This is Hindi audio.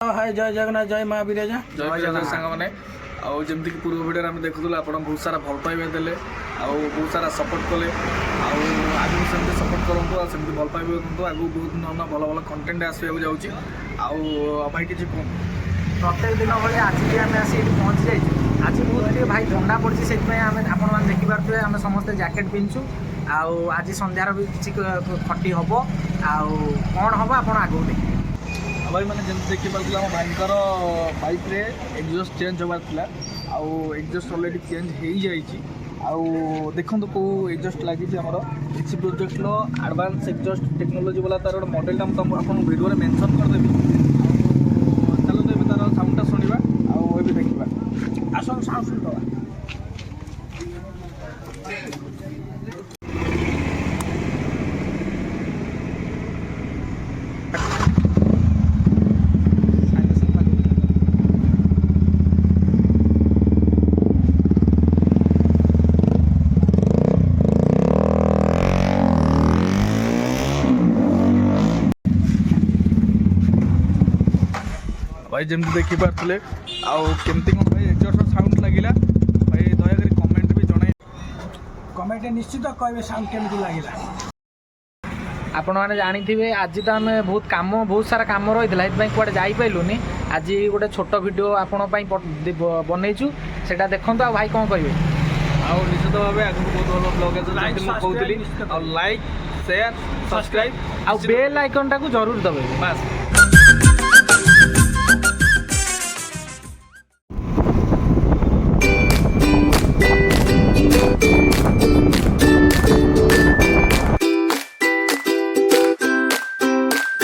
हाय जय जगन्नाथ जय माँ विरजा जय जगन्नाथ सांग मैंने आउ जमती कि पूर्व वीडियो आम देखुल आप बहुत सारा भल पाइबा देले बहुत सारा सपोर्ट कले आगे सेमती सपोर्ट करूँ सेमती भल पाइबा दिखाँ आगे बहुत नूआ भल भल कंटेंट आसवाक जाऊँगी भाई किसी कौन प्रत्येक दिन भाई आज भी आम आसी पहुँची जाइए आज बहुत भाई ठंडा पड़ी से आपने देखिपे आम समस्ते जैकेट पिंधु आज संध्यार भी किसी खटी हम कौन हम आप आगे देखिए भाई मैंने जमी देखिए आम भाईकर बाइक रे एग्जस्ट चेंज होबार था एग्जस्ट अलरेडी चेंज हो जाइए देखो कौ एग्जस्ट लगी H project advance exhaust technology वाला तार गोटे मॉडल तुम आपको वीडियो मेंशन करदेवी चलो तो तार साउंडटा शुणा आगे देखा आसन साउंड शुणा भाई जमी देखिपे आमती कौन भाई एग्जस्ट साउंड लगे भाई दयाकोरी कमेंट भी जन कमेंट निश्चित कहे साउंड केମିତି लगे आपण मैंने जानी थे आज तो आम बहुत सारा कम रही है कौटे जापलुनि आज गोटे छोट वीडियो आपण बनईचु से देखु आ भाई कौन कहे निश्चित भाव आगे बहुत भल ब्लॉग कहली लाइक शेयर सब्सक्राइब आ बेल आइकन टाक जरूर दबे बस